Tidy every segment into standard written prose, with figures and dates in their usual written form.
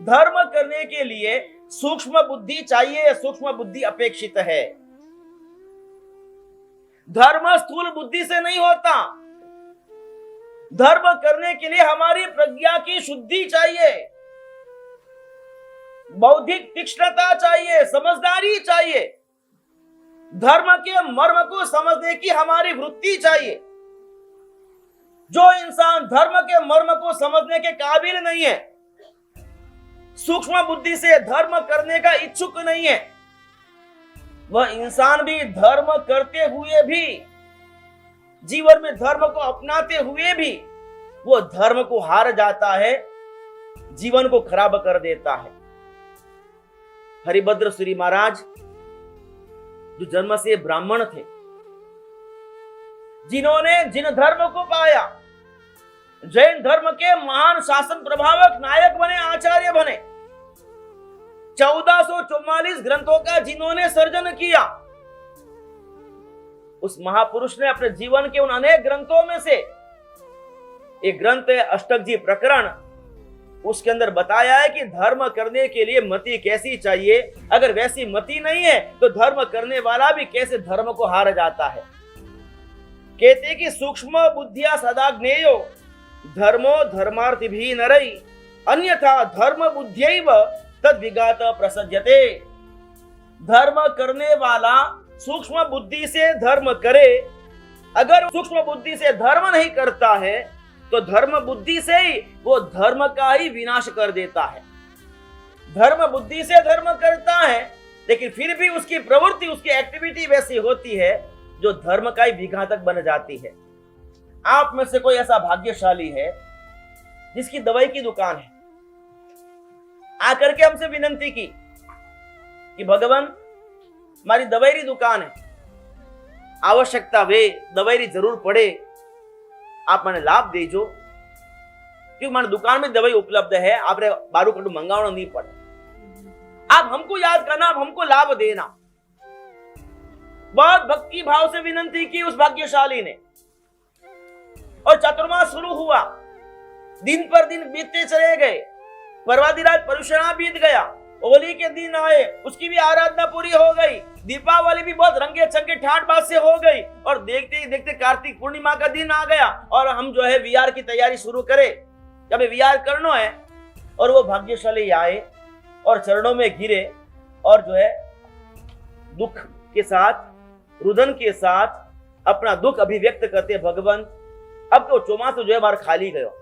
धर्म करने के लिए सूक्ष्म बुद्धि चाहिए, सूक्ष्म बुद्धि अपेक्षित है। धर्म स्थूल बुद्धि से नहीं होता। धर्म करने के लिए हमारी प्रज्ञा की शुद्धि चाहिए, बौद्धिक तीक्ष्णता चाहिए, समझदारी चाहिए, धर्म के मर्म को समझने की हमारी वृत्ति चाहिए। जो इंसान धर्म के मर्म को समझने के काबिल नहीं है, सूक्ष्म बुद्धि से धर्म करने का इच्छुक नहीं है, वह इंसान भी धर्म करते हुए भी, जीवन में धर्म को अपनाते हुए भी वो धर्म को हार जाता है, जीवन को खराब कर देता है। हरिभद्र श्री महाराज जो जन्म से ब्राह्मण थे, जिन्होंने जिन धर्म को पाया, जैन धर्म के महान शासन प्रभावक नायक बने, आचार्य बने, 1444 ग्रंथों का जिन्होंने सर्जन किया, उस महापुरुष ने अपने जीवन के उन अनेक ग्रंथों में से एक ग्रंथ है अष्टक जी प्रकरण, उसके अंदर बताया है कि धर्म करने के लिए मति कैसी चाहिए। अगर वैसी मति नहीं है तो धर्म करने वाला भी कैसे धर्म को हार जाता है। कहते कि सूक्ष्म बुद्धिया सदा ज्ञेयो धर्मो धर्मार्थ भी नरई अन्यथा धर्म बुद्धियैव तद विघात प्रसज्यते। धर्म करने वाला सूक्ष्म बुद्धि से धर्म करे, अगर सूक्ष्म बुद्धि से धर्म नहीं करता है तो धर्म बुद्धि से ही वो धर्म का ही विनाश कर देता है। धर्म बुद्धि से धर्म करता है लेकिन फिर भी उसकी प्रवृत्ति, उसकी एक्टिविटी वैसी होती है जो धर्म का ही विघातक बन जाती है। आप में से कोई ऐसा भाग्यशाली है जिसकी दवाई की दुकान है, आकर के हमसे विनंती की कि भगवान मारी दवाई री दुकान है, आवश्यकता वे दवाई री जरूर पड़े, आप मैंने लाभ देजो, क्योंकि मारी दुकान में दवाई उपलब्ध है, आपने बारू कटू मंगावना नहीं पड़े, आप हमको याद करना, आप हमको लाभ देना। बहुत भक्ति भाव से विनंती की उस भाग्यशाली ने, और चातुर्मास शुरू हुआ, दिन पर दिन बीतते चले गए, पर्वादिराज पर्युषणा बीत गया, होली के दिन आए, उसकी भी आराधना पूरी हो गई, दीपावली भी बहुत रंगे चंगे ठाट बात से हो गई, और देखते ही देखते कार्तिक पूर्णिमा का दिन आ गया और हम जो है विहार की तैयारी शुरू करें, जब विहार करना है। और वो भाग्यशाली आए और चरणों में गिरे और जो है दुख के साथ, रुदन के साथ अपना दुख अभिव्यक्त करते, भगवान अब तो चौमासा जो है बार खाली गयो,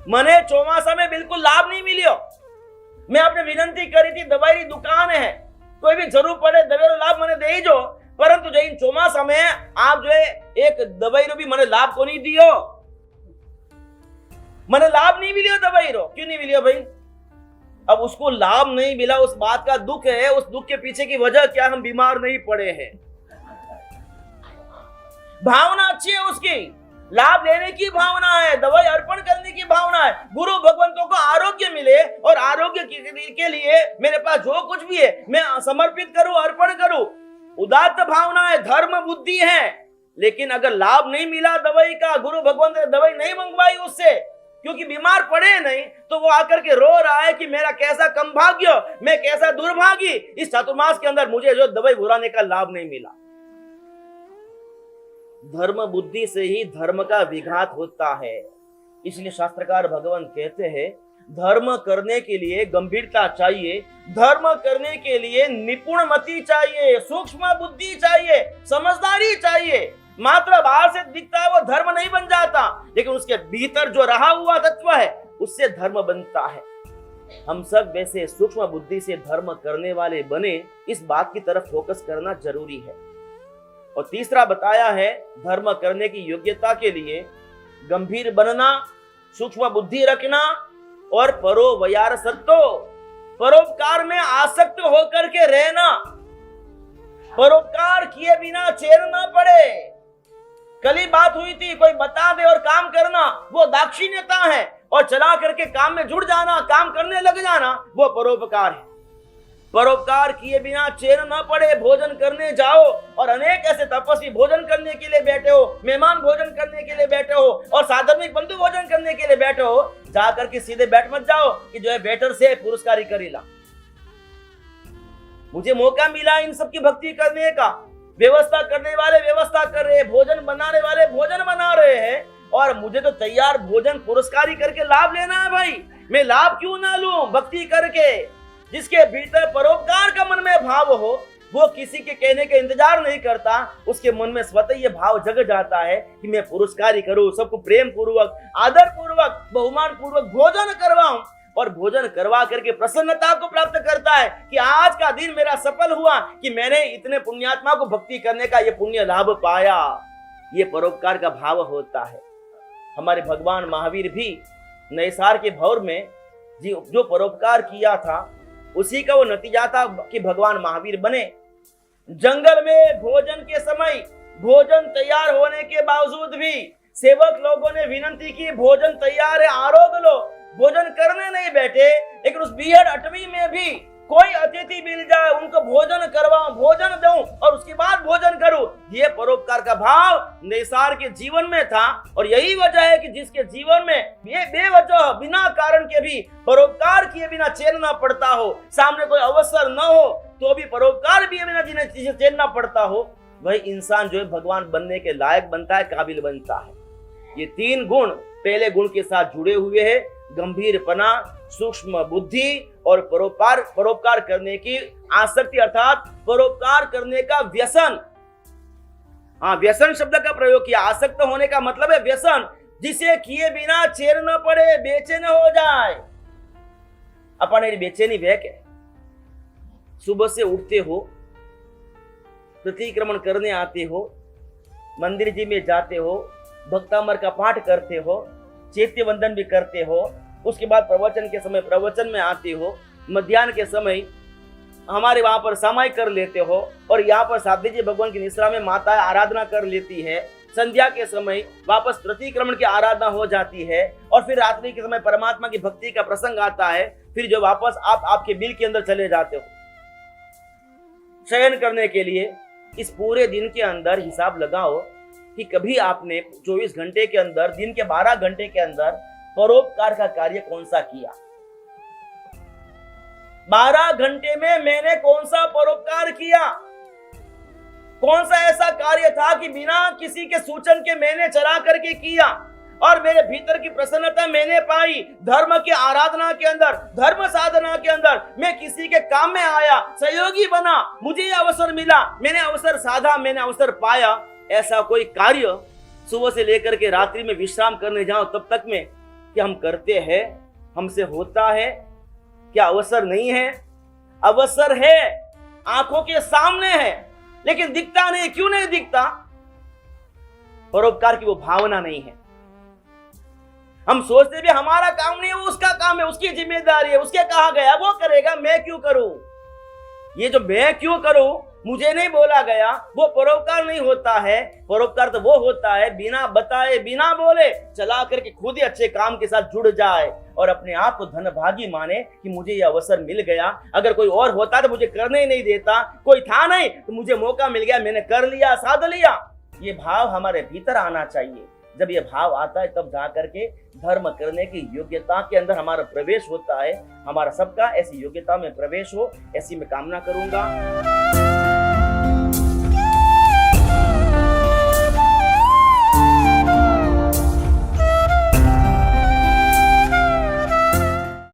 मने चौमासा में बिल्कुल लाभ नहीं मिलियो। मैं आपने विनंती करी थी, दवाई री दुकान है, कोई भी जरूर पड़े दवाई लाभ मने दे जो, परंतु जो इन चौमासा में आप जो है एक दवाई रो भी मने लाभ को नहीं दियो, मने लाभ नहीं मिलियो दवाई रो। क्यों नहीं मिलियो भाई? अब उसको लाभ नहीं मिला, उस बात का दुख है, उस दुख के पीछे की वजह क्या, हम बीमार नहीं पड़े हैं। भावना अच्छी है उसकी, लाभ लेने की भावना है, दवाई अर्पण करने की भावना है, गुरु भगवंतों को आरोग्य मिले और आरोग्य के लिए मेरे पास जो कुछ भी है मैं समर्पित करूं, अर्पण करूं, उदात्त भावना है, धर्म बुद्धि है। लेकिन अगर लाभ नहीं मिला दवाई का, गुरु भगवंत ने दवाई नहीं मंगवाई उससे, क्योंकि बीमार पड़े नहीं, तो वो आकर के रो रहा है कि मेरा कैसा कम भाग्य, मैं कैसा दुर्भागी, इस चातुर्मास के अंदर मुझे जो दवाई बुराने का लाभ नहीं मिला। धर्म बुद्धि से ही धर्म का विघात होता है। इसलिए शास्त्रकार भगवान कहते हैं धर्म करने के लिए गंभीरता चाहिए, धर्म करने के लिए निपुण मति चाहिए, सूक्ष्म बुद्धि चाहिए, समझदारी चाहिए। मात्र बाहर से दिखता है वो धर्म नहीं बन जाता, लेकिन उसके भीतर जो रहा हुआ तत्व है उससे धर्म बनता है। हम सब वैसे सूक्ष्म बुद्धि से धर्म करने वाले बने, इस बात की तरफ फोकस करना जरूरी है। और तीसरा बताया है धर्म करने की योग्यता के लिए गंभीर बनना, सूक्ष्म बुद्धि रखना और परोवयार सत्तो, परोपकार में आसक्त होकर के रहना, परोपकार किए बिना चैन ना पड़े। कल ही बात हुई थी, कोई बता दे और काम करना वो दाक्षिण्यता है, और चला करके काम में जुड़ जाना, काम करने लग जाना वो परोपकार है। परोपकार किए बिना चैन न पड़े, भोजन करने जाओ और अनेक ऐसे तपस्वी भोजन करने के लिए बैठे हो, मेहमान भोजन करने के लिए बैठे हो और साधर्मिक बंधु भोजन करने के लिए बैठे हो, जाकर के सीधे बैठ मत जाओ कि जो है वेटर से पुरस्कारी करीला। मुझे मौका मिला इन सब की भक्ति करने का, व्यवस्था करने वाले व्यवस्था कर रहे हैं, भोजन बनाने वाले भोजन बना रहे हैं, और मुझे तो तैयार भोजन पुरस्कारी करके लाभ लेना है भाई। मैं लाभ क्यों ना लूं भक्ति करके? जिसके भीतर परोपकार का मन में भाव हो, वो किसी के कहने का इंतजार नहीं करता, उसके मन में स्वतः ये भाव जग जाता है कि मैं पुरस्कारी करूं, सबको प्रेम पूर्वक, आदर पूर्वक, बहुमान पूर्वक भोजन करवाऊं, और भोजन करवा करके प्रसन्नता को प्राप्त करता है कि आज का दिन मेरा सफल हुआ कि मैंने इतने पुण्यात्मा को भक्ति करने का ये पुण्य लाभ पाया। ये परोपकार का भाव होता है। हमारे भगवान महावीर भी नैसार के भौर में जो परोपकार किया था, उसी का वो नतीजा था कि भगवान महावीर बने। जंगल में भोजन के समय भोजन तैयार होने के बावजूद भी सेवक लोगों ने विनती की, भोजन तैयार है, आरोग लो। भोजन करने नहीं बैठे, लेकिन उस बीहड़ अटवी में भी कोई अतिथि मिल जाए उनको भोजन करवाऊं, भोजन दूं और उसके बाद भोजन करूं। ये परोपकार का भाव नैसार के जीवन में था, और यही वजह है कि जिसके जीवन में ये बेवजह बिना कारण के भी परोपकार किए बिना चैन ना पड़ता हो, सामने कोई अवसर न हो तो भी परोपकार किए बिना जिन्हें चैन ना पड़ता हो, वही इंसान जो है भगवान बनने के लायक बनता है, काबिल बनता है। ये तीन गुण पहले गुण के साथ जुड़े हुए हैं, गंभीरपना, सूक्ष्म बुद्धि और परोपकार करने की आसक्ति, अर्थात परोपकार करने का व्यसन। हाँ, व्यसन शब्द का प्रयोग किया। आसक्त होने का मतलब है व्यसन, जिसे किए बिना चैन न पड़े, बेचैन हो जाए। अपन बेचैनी वह के सुबह से उठते हो, प्रतिक्रमण करने आते हो, मंदिर जी में जाते हो, भक्तामर का पाठ करते हो, चैत्य वंदन भी करते हो, उसके बाद प्रवचन के समय प्रवचन में आते हो, मध्याह्न के समय हमारे वहां पर सामायिक कर लेते हो, और यहाँ पर साध्वी जी भगवान की निश्रा में माता आराधना कर लेती है। संध्या के समय वापस प्रतिक्रमण की आराधना हो जाती है, और फिर रात्रि के समय परमात्मा की भक्ति का प्रसंग आता है। फिर जो वापस आप आपके बिल के अंदर चले जाते हो शयन करने के लिए। इस पूरे दिन के अंदर हिसाब लगाओ कि कभी आपने 24 घंटे के अंदर, दिन के 12 घंटे के अंदर परोपकार का कार्य कौन सा किया? 12 घंटे में मैंने कौन सा परोपकार किया? कौन सा ऐसा कार्य था कि बिना किसी के सूचन के मैंने चला करके किया और मेरे भीतर की प्रसन्नता मैंने पाई? धर्म की आराधना के अंदर, धर्म साधना के अंदर मैं किसी के काम में आया, सहयोगी बना, मुझे यह अवसर मिला, मैंने अवसर साधा, मैंने अवसर पाया। ऐसा कोई कार्य सुबह से लेकर के रात्रि में विश्राम करने जाओ तब तक में कि हम करते हैं, हमसे होता है क्या? अवसर नहीं है? अवसर है, आंखों के सामने है, लेकिन दिखता नहीं। क्यों नहीं दिखता? परोपकार की वो भावना नहीं है। हम सोचते भी हमारा काम नहीं है, वो उसका काम है, उसकी जिम्मेदारी है, उसके कहा गया वो करेगा, मैं क्यों करूं? ये जो मैं क्यों करूं, मुझे नहीं बोला गया, वो परोपकार नहीं होता है। परोपकार तो वो होता है बिना बताए, बिना बोले चला करके खुद ही अच्छे काम के साथ जुड़ जाए और अपने आप को धनभागी माने कि मुझे ये अवसर मिल गया। अगर कोई और होता तो मुझे करने ही नहीं देता, कोई था नहीं तो मुझे मौका मिल गया, मैंने कर लिया, साध लिया। ये भाव हमारे भीतर आना चाहिए। जब ये भाव आता है तब जा करके धर्म करने की योग्यता के अंदर हमारा प्रवेश होता है। हमारा सबका ऐसी योग्यता में प्रवेश हो, ऐसी मैं कामना करूंगा।